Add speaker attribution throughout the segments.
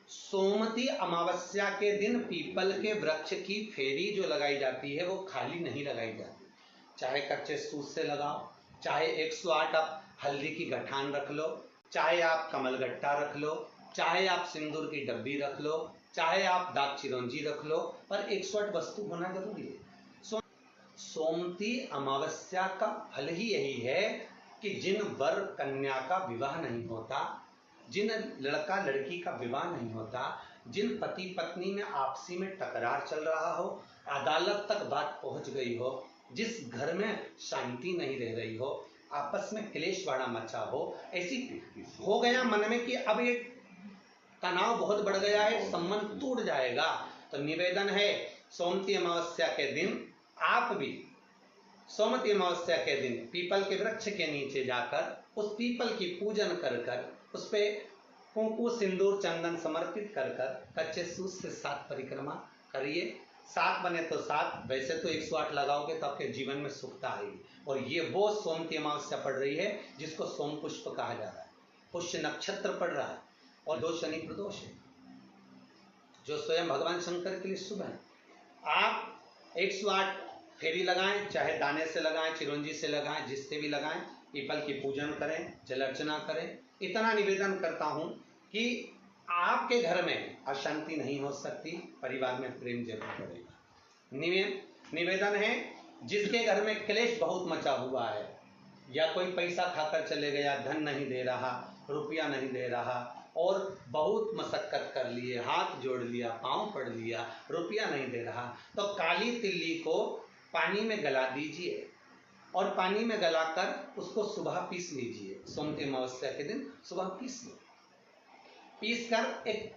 Speaker 1: सोमवती अमावस्या के दिन पीपल के वृक्ष की फेरी जो लगाई जाती है वो खाली नहीं लगाई जाती, चाहे कच्चे सूत से लगाओ, चाहे 108 आप हल्दी की गठान रख लो, चाहे आप कमलगट्टा रख लो, चाहे आप सिंदूर की डब्बी रख लो, चाहे आप दाग चिरौंजी रख लो, पर 108 वस्तु होना जरूरी है। सोमवती अमावस्या का फल ही यही है कि जिन वर कन्या का विवाह नहीं होता, जिन लड़का लड़की का विवाह नहीं होता, जिन पति पत्नी में आपसी में टकरार चल रहा हो, अदालत तक बात पहुंच गई हो, जिस घर में शांति नहीं रह रही हो, आपस में क्लेश बड़ा मचा हो, ऐसी हो गया मन में कि अब ये तनाव बहुत बढ़ गया है, संबंध टूट जाएगा, तो निवेदन है सोमवती अमावस्या के दिन आप भी सोमवती अमावस्या के दिन पीपल के वृक्ष के नीचे जाकर उस पीपल की पूजन कर कर उस पे कुंकु सिंदूर चंदन समर्पित कर कर कच्चे सूत से 7 परिक्रमा करिए। 7 बने तो 7, वैसे तो 108 लगाओगे तो आपके जीवन में सुखता आएगी। और ये वो सोमवती अमावस्या पड़ रही है जिसको सोम पुष्प कहा जा रहा है, पुष्य नक्षत्र पड़ रहा है और 2 शनि प्रदोष है जो स्वयं भगवान शंकर के लिए शुभ है। आप 108 फेरी लगाएं, चाहे दाने से लगाएं, चिरौंजी से लगाएं, जिससे भी लगाएं, पीपल की पूजन करें, जल अर्चना करें। इतना निवेदन करता हूं कि आपके घर में अशांति नहीं हो सकती, परिवार में प्रेम जरूर बढ़ेगा। निवेदन है जिसके घर में क्लेश बहुत मचा हुआ है, या कोई पैसा खाकर चले गया, धन नहीं दे रहा, रुपया नहीं दे रहा, और बहुत मशक्कत कर लिए, हाथ जोड़ लिया, पांव पड़ लिया, रुपया नहीं दे रहा, तो काली तिल्ली को पानी में गला दीजिए और पानी में गलाकर उसको सुबह पीस लीजिए। सोमवती अमावस्या के दिन सुबह पीस लो, पीस कर एक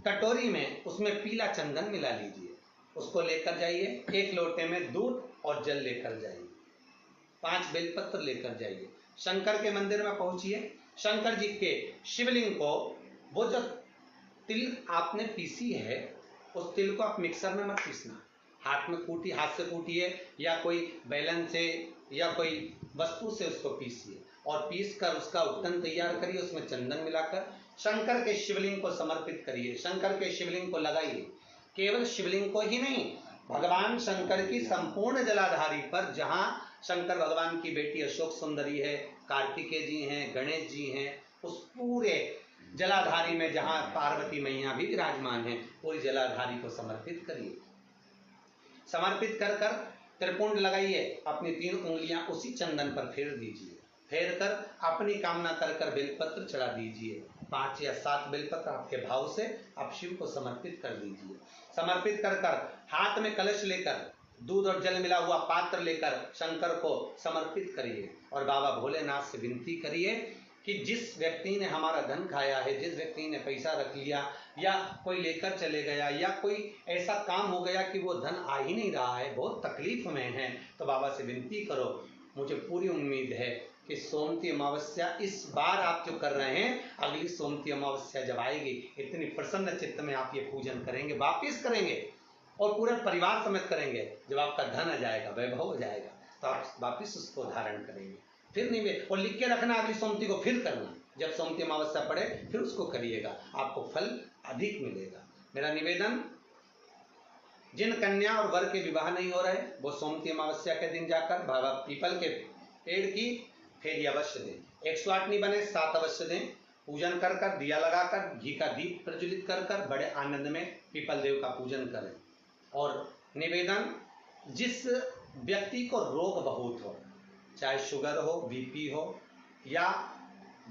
Speaker 1: कटोरी में उसमें पीला चंदन मिला लीजिए, उसको लेकर जाइए, 1 लोटे में दूध और जल लेकर जाइए, 5 बेलपत्र लेकर जाइए, शंकर के मंदिर में पहुंचिए, शंकर जी के शिवलिंग को वो जो तिल आपने पीसी है उस तिल को आप मिक्सर में मत पीसना, हाथ से कूटिए या कोई बैलन से या कोई वस्तु से उसको पीसिए और पीस कर उसका उत्तन तैयार करिए, उसमें चंदन मिलाकर शंकर के शिवलिंग को समर्पित करिए, शंकर के शिवलिंग को लगाइए। केवल शिवलिंग को ही नहीं, भगवान शंकर की संपूर्ण जलाधारी पर, जहां शंकर भगवान की बेटी अशोक सुंदरी है, कार्तिकेय जी हैं, गणेश जी हैं, उस पूरे जलाधारी में जहां पार्वती मैया भी विराजमान है, पूरी जलाधारी को समर्पित करिए। समर्पित कर कर त्रिपुंड लगाइए, अपनी 3 उंगलियां उसी चंदन पर फेर दीजिए, फेर कर अपनी कामना कर कर बेलपत्र चढ़ा दीजिए, 5 या 7 बेलपत्र आपके भाव से आप शिव को समर्पित कर दीजिए। समर्पित कर कर हाथ में कलश लेकर दूध और जल मिला हुआ पात्र लेकर शंकर को समर्पित करिए और बाबा भोलेनाथ से विनती करिए कि जिस व्यक्ति ने हमारा धन खाया है, जिस व्यक्ति ने पैसा रख लिया या कोई लेकर चले गया या कोई ऐसा काम हो गया कि वो धन आ ही नहीं रहा है, बहुत तकलीफ में है, तो बाबा से विनती करो। मुझे पूरी उम्मीद है कि सोमवती अमावस्या इस बार आप जो कर रहे हैं, अगली सोमवती अमावस्या जब आएगी, इतनी प्रसन्न चित्त में आप ये पूजन करेंगे, वापिस करेंगे और पूरे परिवार समेत करेंगे। जब आपका धन आ जाएगा, वैभव हो जाएगा, तो आप वापिस उसको धारण करेंगे। फिर नहीं और लिख के रखना, अगली सोमवती को फिर करना, जब सोमवती अमावस्या पड़े फिर उसको करिएगा, आपको फल अधिक मिलेगा। मेरा निवेदन, जिन कन्या और वर के विवाह नहीं हो रहे, वो सोमवती अमावस्या के दिन जाकर बाबा पीपल के पेड़ की फेरी अवश्य दें। 108 नहीं बने 7 अवश्य दें। पूजन कर कर, दिया लगाकर, घी का दीप प्रज्वलित कर कर बड़े आनंद में पीपल देव का पूजन करें। और निवेदन, जिस व्यक्ति को रोग बहुत हो, चाहे शुगर हो, बीपी हो, या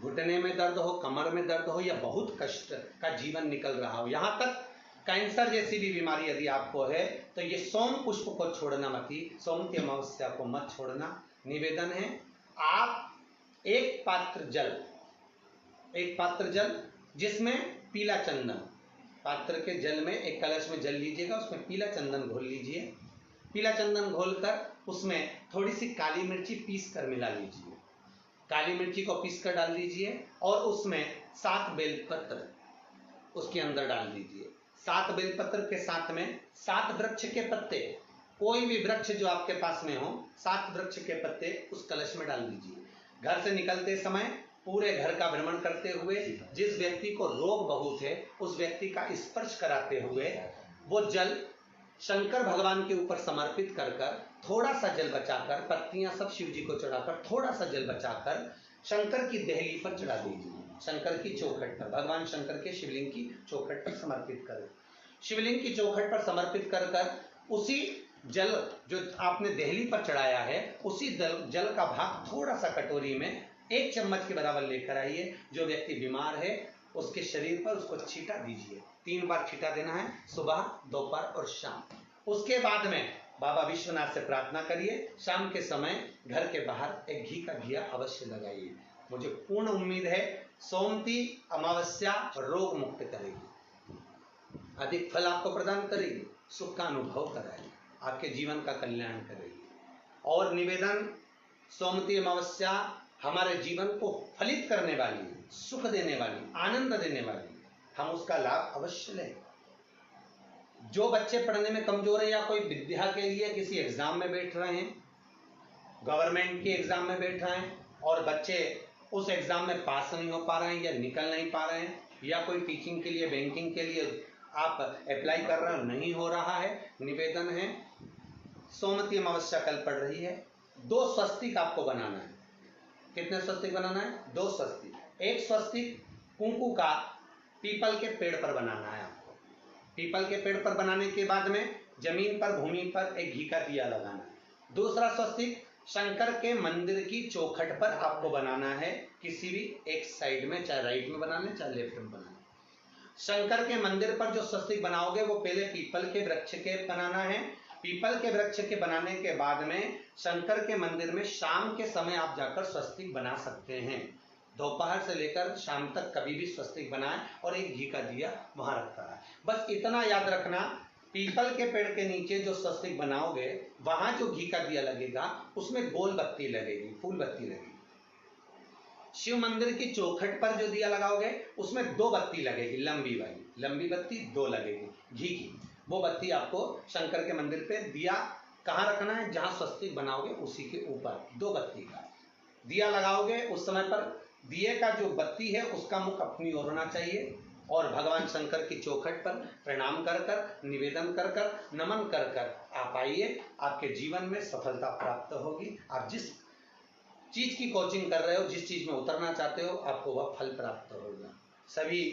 Speaker 1: घुटने में दर्द हो, कमर में दर्द हो, या बहुत कष्ट का जीवन निकल रहा हो, यहाँ तक कैंसर जैसी भी बीमारी यदि आपको है, तो ये सोम पुष्प को छोड़ना मत ही, सोमवती अमावस्या को मत छोड़ना। निवेदन है, आप एक पात्र जल जिसमें पीला चंदन, पात्र के जल में एक कलश में जल लीजिएगा, उसमें पीला चंदन घोल लीजिए। पीला चंदन घोलकर उसमें थोड़ी सी काली मिर्ची पीस कर मिला लीजिए, काली मिर्ची को पीस कर डाल दीजिए और उसमें 7 बेलपत्र उसके अंदर डाल दीजिए। 7 बेलपत्र के साथ में 7 वृक्ष के पत्ते, कोई भी वृक्ष जो आपके पास में हो, 7 वृक्ष के पत्ते उस कलश में डाल दीजिए। घर से निकलते समय पूरे घर का भ्रमण करते हुए जिस व्यक्ति को रोग बहुत है उस व्यक्ति का स्पर्श कराते हुए वो जल शंकर भगवान के ऊपर समर्पित कर कर थोड़ा सा जल बचाकर, पत्तियां सब शिव जी को चढ़ाकर थोड़ा सा जल बचाकर शंकर की देहली पर चढ़ा दीजिए, शंकर की चौखट पर, भगवान शंकर के शिवलिंग की चौखट पर समर्पित करें। शिवलिंग की चौखट पर समर्पित कर कर उसी जल जो आपने देहली पर चढ़ाया है उसी जल का भाग थोड़ा सा कटोरी में 1 चम्मच के बराबर लेकर आइए। जो व्यक्ति बीमार है उसके शरीर पर उसको छींटा दीजिए, 3 बार छींटा देना है, सुबह, दोपहर और शाम। उसके बाद में बाबा विश्वनाथ से प्रार्थना करिए, शाम के समय घर के बाहर एक घी का दिया अवश्य लगाइए। मुझे पूर्ण उम्मीद है सोमती अमावस्या रोग मुक्त करेगी, अधिक फल आपको प्रदान करेगी, सुख का अनुभव कराएगी, आपके जीवन का कल्याण करेगी। और निवेदन, सोमती अमावस्या हमारे जीवन को फलित करने वाली है, सुख देने वाली, आनंद देने वाली, हम उसका लाभ अवश्य लें। जो बच्चे पढ़ने में कमजोर है या कोई विद्या के लिए किसी एग्जाम में बैठ रहे हैं, गवर्नमेंट के एग्जाम में बैठ रहे हैं और बच्चे उस एग्जाम में पास नहीं हो पा रहे हैं या निकल नहीं पा रहे हैं, या कोई टीचिंग के लिए, बैंकिंग के लिए आप अप्लाई कर रहे हो, नहीं हो रहा है, निवेदन है सोमती अमावस्या कल पड़ रही है, 2 स्वस्तिक आपको बनाना है। कितने स्वस्तिक बनाना है? 2 स्वस्तिक। एक स्वस्तिक कुंकू का पीपल के पेड़ पर बनाना है आपको। पीपल के पेड़ पर बनाने के बाद में जमीन पर, भूमि पर एक घी का दिया लगाना है। दूसरा स्वस्तिक शंकर के मंदिर की चौखट पर आपको बनाना है, किसी भी एक साइड में, चाहे राइट में बनाना है चाहे लेफ्ट में बनाना है। शंकर के मंदिर पर जो स्वस्तिक बनाओगे वो पहले पीपल के वृक्ष के बनाना है। पीपल के वृक्ष के बनाने के बाद में शंकर के मंदिर में शाम के समय आप जाकर स्वस्तिक बना सकते हैं। दोपहर से लेकर शाम तक कभी भी स्वस्तिक बनाएं और एक घी का दिया वहां रखता है। बस इतना याद रखना, पीपल के पेड़ के नीचे जो स्वस्तिक बनाओगे वहां जो घी का दिया लगेगा उसमें गोल बत्ती लगेगी, फूल बत्ती लगेगी। शिव मंदिर की चौखट पर जो दिया लगाओगे उसमें 2 बत्ती लगेगी, लंबी वाली, लंबी बत्ती 2 लगेगी घी की। वो बत्ती आपको शंकर के मंदिर पे दिया कहाँ रखना है? जहां स्वस्तिक बनाओगे उसी के ऊपर 2 बत्ती का दिया लगाओगे। उस समय पर दिए का जो बत्ती है उसका मुख अपनी ओर होना चाहिए और भगवान शंकर की चौखट पर प्रणाम कर कर, निवेदन कर कर, नमन कर कर आप आइए। आपके जीवन में सफलता प्राप्त होगी। आप जिस चीज की कोचिंग कर रहे हो, जिस चीज में उतरना चाहते हो, आपको वह फल प्राप्त होगा। सभी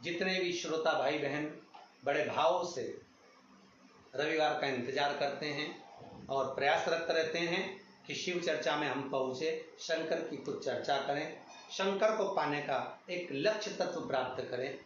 Speaker 1: जितने भी श्रोता भाई बहन बड़े भाव से रविवार का इंतजार करते हैं और प्रयासरत रहते हैं कि शिव चर्चा में हम पहुंचे, शंकर की कुछ चर्चा करें, शंकर को पाने का एक लक्ष्य तत्व प्राप्त करें।